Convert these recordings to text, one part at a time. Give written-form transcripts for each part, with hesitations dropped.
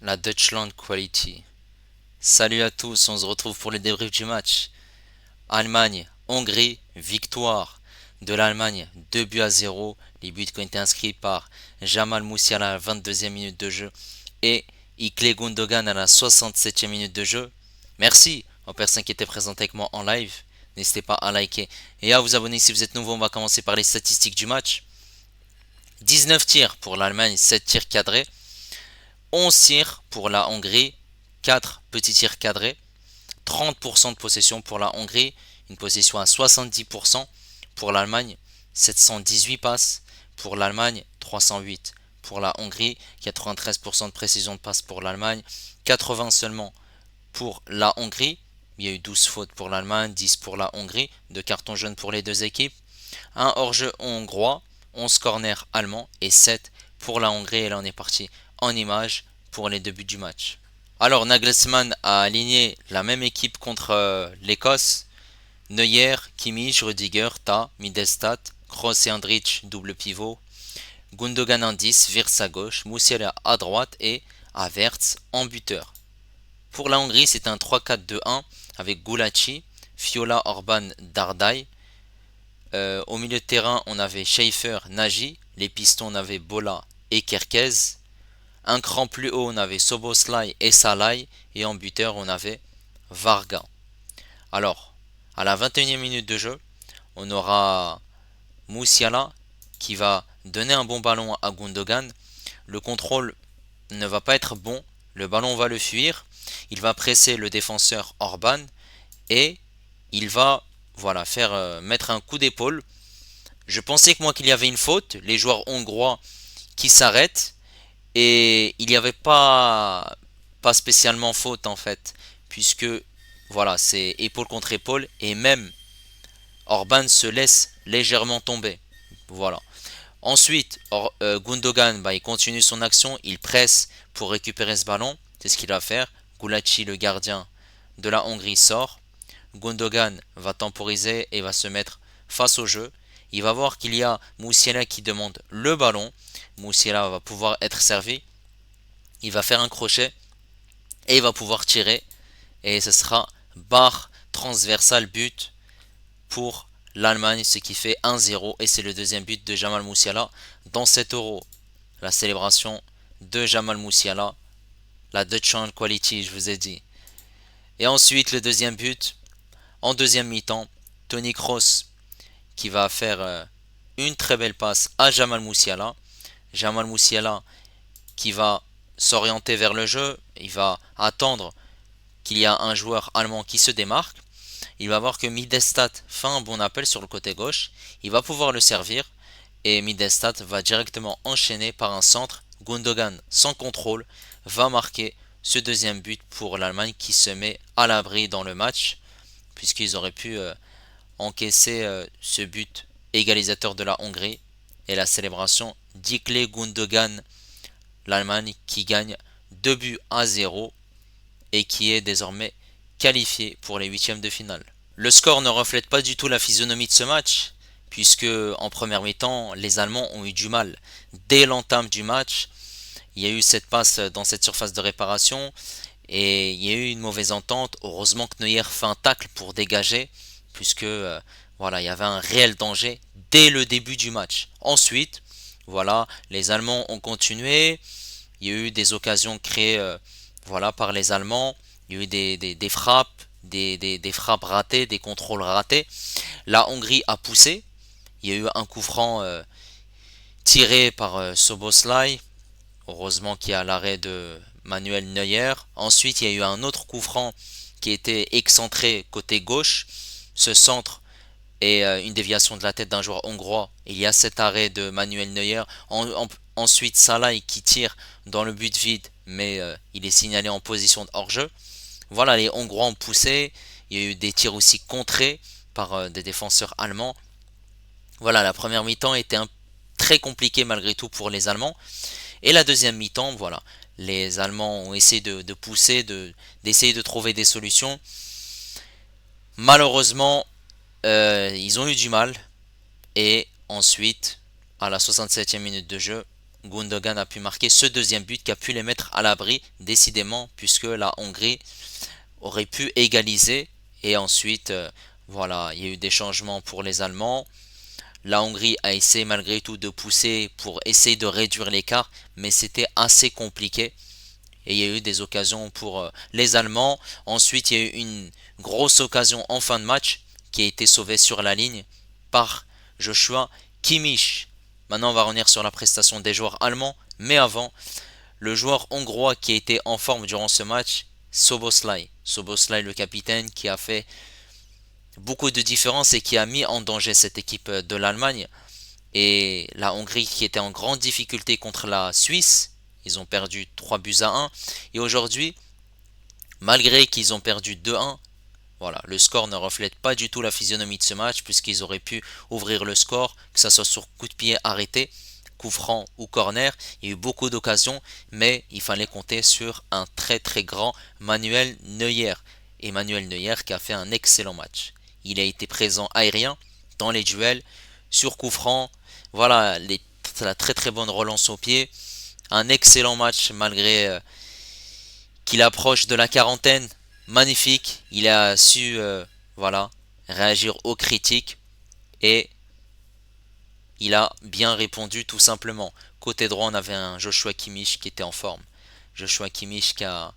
la Deutschland Quality. Salut à tous, on se retrouve pour le débrief du match. Allemagne, Hongrie, victoire de l'Allemagne, 2 buts à 0. Les buts qui ont été inscrits par Jamal Musiala à la 22e minute de jeu et Ilkay Gundogan à la 67e minute de jeu. Merci aux personnes qui étaient présentes avec moi en live. N'hésitez pas à liker et à vous abonner si vous êtes nouveau. On va commencer par les statistiques du match. 19 tirs pour l'Allemagne, 7 tirs cadrés. 11 tirs pour la Hongrie, 4 petits tirs cadrés. 30% de possession pour la Hongrie, une possession à 70% pour l'Allemagne, 718 passes pour l'Allemagne, 308 pour la Hongrie, 93% de précision de passe pour l'Allemagne, 80 seulement pour la Hongrie. Il y a eu 12 fautes pour l'Allemagne, 10 pour la Hongrie, 2 cartons jaunes pour les deux équipes, un hors-jeu hongrois, 11 corners allemands et 7 pour la Hongrie. Et là on est parti en image pour les deux buts du match. Alors Nagelsmann a aligné la même équipe contre l'Écosse. Neuer, Kimmich, Rudiger, Ta, Middlestat, Kroos et Andrich, double pivot. Gundogan en 10, Wirtz à gauche, Musiala à droite et Havertz en buteur. Pour la Hongrie, c'est un 3-4-2-1 avec Gulacsi, Fiola, Orban, Dardai. Au milieu de terrain, on avait Schaefer, Nagy. Les pistons, on avait Bola et Kerkez. Un cran plus haut, on avait Soboslai et Salai. Et en buteur, on avait Varga. Alors, à la 21e minute de jeu, on aura Musiala qui va donner un bon ballon à Gundogan. Le contrôle ne va pas être bon. Le ballon va le fuir. Il va presser le défenseur Orban. Et il va faire mettre un coup d'épaule. Je pensais que moi qu'il y avait une faute. Les joueurs hongrois qui s'arrêtent. Et il n'y avait pas spécialement faute en fait, puisque voilà, c'est épaule contre épaule et même Orban se laisse légèrement tomber. Voilà. Ensuite, Gundogan, il continue son action, il presse pour récupérer ce ballon. C'est ce qu'il va faire. Gulacsi, le gardien de la Hongrie, sort. Gundogan va temporiser et va se mettre face au jeu. Il va voir qu'il y a Musiala qui demande le ballon. Musiala va pouvoir être servi. Il va faire un crochet et il va pouvoir tirer. Et ce sera barre transversale but pour l'Allemagne, ce qui fait 1-0. Et c'est le deuxième but de Jamal Musiala dans cet euro. La célébration de Jamal Musiala, la Deutschland Quality, je vous ai dit. Et ensuite, le deuxième but, en deuxième mi-temps, Toni Kroos qui va faire une très belle passe à Jamal Musiala. Jamal Musiala qui va s'orienter vers le jeu, il va attendre qu'il y a un joueur allemand qui se démarque. Il va voir que Middlestat fait un bon appel sur le côté gauche, il va pouvoir le servir et Middlestat va directement enchaîner par un centre. Gundogan sans contrôle va marquer ce deuxième but pour l'Allemagne qui se met à l'abri dans le match puisqu'ils auraient pu encaisser ce but égalisateur de la Hongrie et la célébration d'Ilkay Gundogan, l'Allemagne qui gagne 2 buts à 0 et qui est désormais qualifié pour les huitièmes de finale. Le score ne reflète pas du tout la physionomie de ce match puisque en première mi-temps les Allemands ont eu du mal. Dès l'entame du match, il y a eu cette passe dans cette surface de réparation et il y a eu une mauvaise entente. Heureusement que Neuer fait un tacle pour dégager puisque il y avait un réel danger dès le début du match. Ensuite, les Allemands ont continué. Il y a eu des occasions créées par les Allemands. Il y a eu des frappes, des frappes ratées, des contrôles ratés. La Hongrie a poussé. Il y a eu un coup franc tiré par Soboslai. Heureusement qu'il y a l'arrêt de Manuel Neuer. Ensuite, il y a eu un autre coup franc qui était excentré côté gauche. Ce centre est une déviation de la tête d'un joueur hongrois. Il y a cet arrêt de Manuel Neuer. Ensuite, Salah qui tire dans le but vide, mais il est signalé en position de hors-jeu. Voilà, les Hongrois ont poussé. Il y a eu des tirs aussi contrés par des défenseurs allemands. Voilà, la première mi-temps était très compliquée malgré tout pour les Allemands. Et la deuxième mi-temps, les Allemands ont essayé de pousser, d'essayer de trouver des solutions. Malheureusement, ils ont eu du mal. Et ensuite, à la 67e minute de jeu, Gundogan a pu marquer ce deuxième but qui a pu les mettre à l'abri, décidément, puisque la Hongrie aurait pu égaliser. Et ensuite, voilà, il y a eu des changements pour les Allemands. La Hongrie a essayé malgré tout de pousser pour essayer de réduire l'écart, mais c'était assez compliqué. Et il y a eu des occasions pour les Allemands. Ensuite, il y a eu une grosse occasion en fin de match qui a été sauvée sur la ligne par Joshua Kimmich. Maintenant, on va revenir sur la prestation des joueurs allemands. Mais avant, le joueur hongrois qui a été en forme durant ce match, Szoboszlai. Szoboszlai, le capitaine, qui a fait beaucoup de différences et qui a mis en danger cette équipe de l'Allemagne. Et la Hongrie qui était en grande difficulté contre la Suisse. Ils ont perdu 3 buts à 1. Et aujourd'hui, malgré qu'ils ont perdu 2-1, voilà, le score ne reflète pas du tout la physionomie de ce match puisqu'ils auraient pu ouvrir le score, que ce soit sur coup de pied arrêté, coup franc ou corner. Il y a eu beaucoup d'occasions, mais il fallait compter sur un très très grand Manuel Neuer. Et Manuel Neuer qui a fait un excellent match. Il a été présent aérien dans les duels, sur coup franc. Voilà, la très très bonne relance au pied. Un excellent match malgré qu'il approche de la quarantaine. Magnifique. Il a su voilà, réagir aux critiques et il a bien répondu tout simplement. Côté droit, on avait un Joshua Kimmich qui était en forme. Joshua Kimmich qui a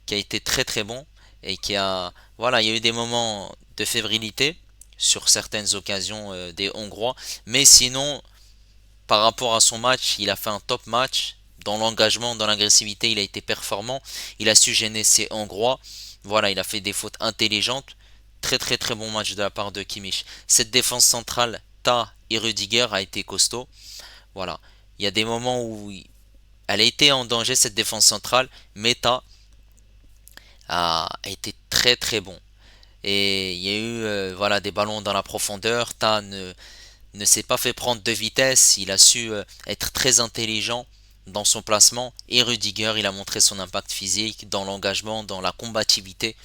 été très très bon et qui a voilà, il y a eu des moments de fébrilité sur certaines occasions des Hongrois, mais sinon par rapport à son match, il a fait un top match. Dans l'engagement, dans l'agressivité, il a été performant. Il a su gêner ses Hongrois. Voilà, il a fait des fautes intelligentes. Très très très bon match de la part de Kimmich. Cette défense centrale, Ta et Rudiger a été costaud. Voilà. Il y a des moments où elle a été en danger cette défense centrale, mais Ta a été très très bon. Et il y a eu voilà, des ballons dans la profondeur. Ta ne s'est pas fait prendre de vitesse, il a su être très intelligent dans son placement et Rudiger il a montré son impact physique dans l'engagement, dans la combativité.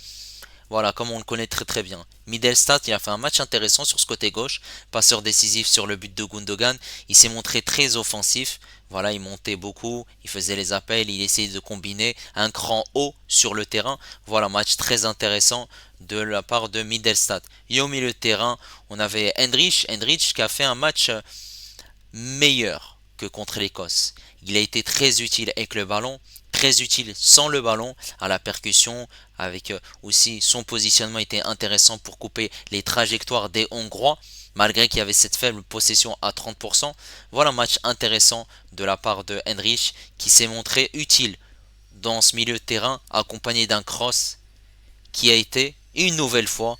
Voilà, comme on le connaît très très bien. Middelstadt, il a fait un match intéressant sur ce côté gauche, passeur décisif sur le but de Gundogan, il s'est montré très offensif. Voilà, il montait beaucoup, il faisait les appels, il essayait de combiner un cran haut sur le terrain. Voilà, match très intéressant de la part de Middelstadt. Et au milieu de terrain, on avait Hendrich qui a fait un match meilleur que contre l'Écosse. Il a été très utile avec le ballon, très utile sans le ballon, à la percussion, avec aussi son positionnement était intéressant pour couper les trajectoires des Hongrois, malgré qu'il y avait cette faible possession à 30%. Voilà un match intéressant de la part de Hendrich qui s'est montré utile dans ce milieu de terrain, accompagné d'un cross qui a été, une nouvelle fois,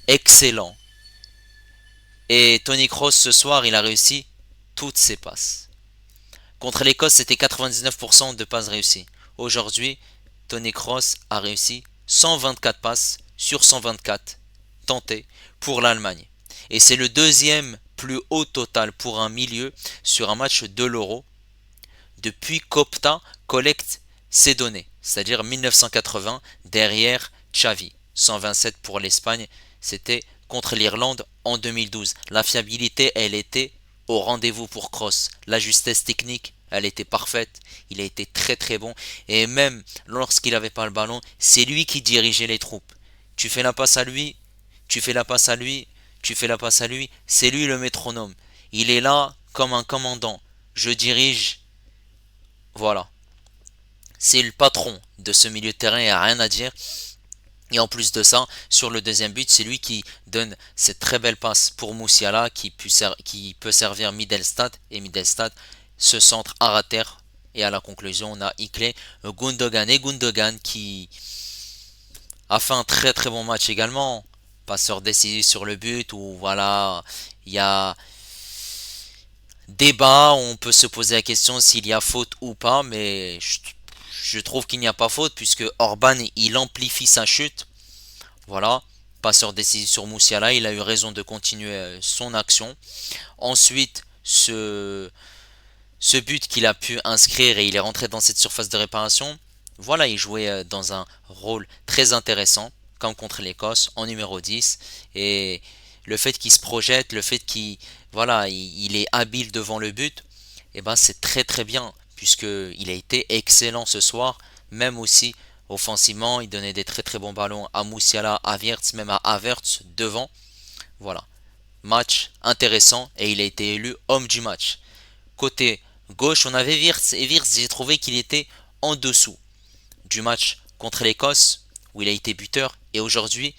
excellent. Et Tony Kroos ce soir, il a réussi toutes ses passes. Contre l'Écosse, c'était 99% de passes réussies. Aujourd'hui, Tony Kroos a réussi 124 passes sur 124 tentées pour l'Allemagne. Et c'est le deuxième plus haut total pour un milieu sur un match de l'Euro depuis qu'Opta collecte ces données, c'est-à-dire 1980 derrière Xavi. 127 pour l'Espagne, c'était contre l'Irlande en 2012. La fiabilité, elle était au rendez-vous pour Kroos. La justesse technique, elle était parfaite. Il a été très très bon. Et même lorsqu'il n'avait pas le ballon, c'est lui qui dirigeait les troupes. Tu fais la passe à lui, tu fais la passe à lui, tu fais la passe à lui. C'est lui le métronome. Il est là comme un commandant. Je dirige. Voilà. C'est le patron de ce milieu de terrain, il n'y a rien à dire. Et en plus de ça, sur le deuxième but, c'est lui qui donne cette très belle passe pour Moussiala qui peut servir Middelstadt. Et Middelstadt se centre à terre. Et à la conclusion, on a Ikle, Gundogan et Gundogan qui a fait un très très bon match également. Passeur décisif sur le but où voilà, il y a débat, on peut se poser la question s'il y a faute ou pas, mais je trouve qu'il n'y a pas faute puisque Orban il amplifie sa chute. Voilà, passeur décisif sur Moussiala, il a eu raison de continuer son action. Ensuite, ce but qu'il a pu inscrire et il est rentré dans cette surface de réparation, voilà, il jouait dans un rôle très intéressant, comme contre l'Écosse, en numéro 10. Et le fait qu'il se projette, le fait qu'il voilà, il est habile devant le but, et ben c'est très très bien, puisqu'il a été excellent ce soir, même aussi offensivement, il donnait des très très bons ballons à Moussiala, à Wirtz, même à Havertz devant. Voilà, match intéressant et il a été élu homme du match. Côté gauche, on avait Wirtz et Wirtz, j'ai trouvé qu'il était en dessous du match contre l'Écosse où il a été buteur et aujourd'hui,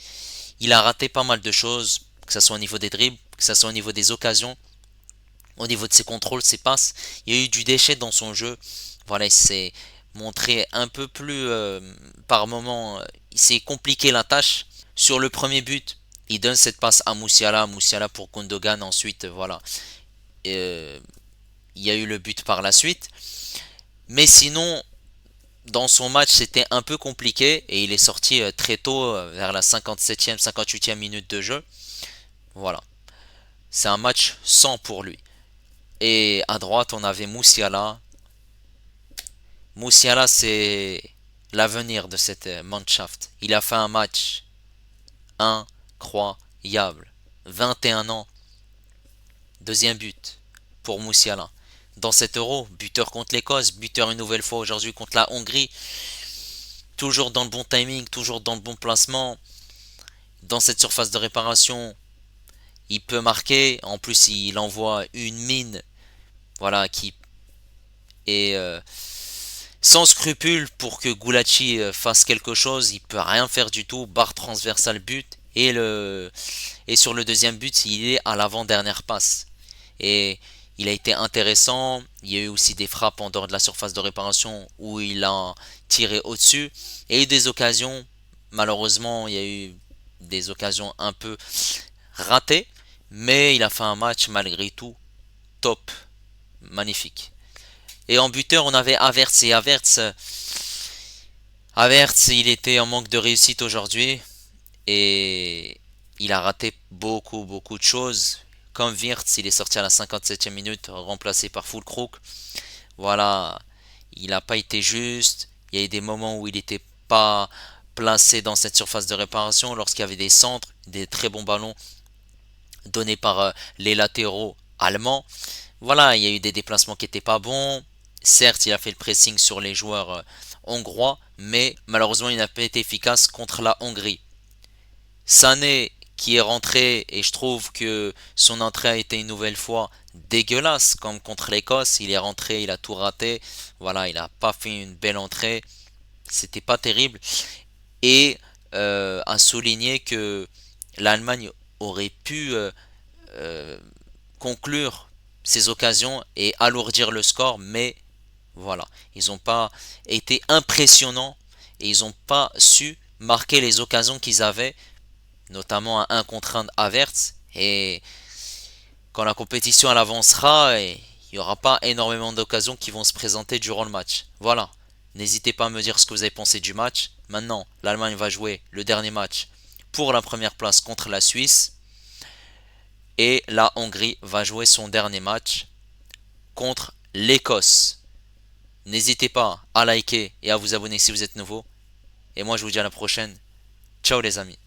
il a raté pas mal de choses, que ce soit au niveau des dribbles, que ce soit au niveau des occasions, au niveau de ses contrôles, ses passes. Il y a eu du déchet dans son jeu. Voilà, il s'est montré un peu plus par moment, il s'est compliqué la tâche. Sur le premier but, il donne cette passe à Moussiala, Moussiala pour Gundogan. Ensuite, voilà, euh, il y a eu le but par la suite. Mais sinon, dans son match, c'était un peu compliqué et il est sorti très tôt, vers la 57e, 58e minute de jeu. Voilà, c'est un match sans pour lui. Et à droite, on avait Moussiala. Moussiala, c'est l'avenir de cette Mannschaft. Il a fait un match incroyable. 21 ans, deuxième but pour Moussiala. Dans cet euro, buteur contre l'Écosse, buteur une nouvelle fois aujourd'hui contre la Hongrie. Toujours dans le bon timing, toujours dans le bon placement. Dans cette surface de réparation, il peut marquer. En plus, il envoie une mine, voilà, qui est sans scrupule pour que Gulacsi fasse quelque chose. Il peut rien faire du tout. Barre transversale but. Et sur le deuxième but, il est à l'avant-dernière passe. Et il a été intéressant. Il y a eu aussi des frappes en dehors de la surface de réparation où il a tiré au-dessus. Et il y a eu des occasions. Malheureusement, il y a eu des occasions un peu ratées. Mais il a fait un match malgré tout top. Magnifique. Et en buteur, on avait Havertz. Et Havertz, il était en manque de réussite aujourd'hui. Et il a raté beaucoup, beaucoup de choses. Comme Wirtz, il est sorti à la 57e minute, remplacé par Füllkrug. Voilà, il n'a pas été juste. Il y a eu des moments où il n'était pas placé dans cette surface de réparation lorsqu'il y avait des centres, des très bons ballons donnés par les latéraux allemands. Voilà, il y a eu des déplacements qui n'étaient pas bons. Certes, il a fait le pressing sur les joueurs hongrois, mais malheureusement, il n'a pas été efficace contre la Hongrie. Sané qui est rentré et je trouve que son entrée a été une nouvelle fois dégueulasse comme contre l'Écosse. Il est rentré, il a tout raté. Voilà, il n'a pas fait une belle entrée. C'était pas terrible. Et à souligner que l'Allemagne aurait pu euh, conclure ces occasions et alourdir le score, mais voilà, ils n'ont pas été impressionnants et ils n'ont pas su marquer les occasions qu'ils avaient, notamment à 1 contre 1 Havertz. Et quand la compétition elle avancera, il n'y aura pas énormément d'occasions qui vont se présenter durant le match. Voilà. N'hésitez pas à me dire ce que vous avez pensé du match. Maintenant, l'Allemagne va jouer le dernier match pour la première place contre la Suisse. Et la Hongrie va jouer son dernier match contre l'Écosse. N'hésitez pas à liker et à vous abonner si vous êtes nouveau. Et moi je vous dis à la prochaine. Ciao les amis.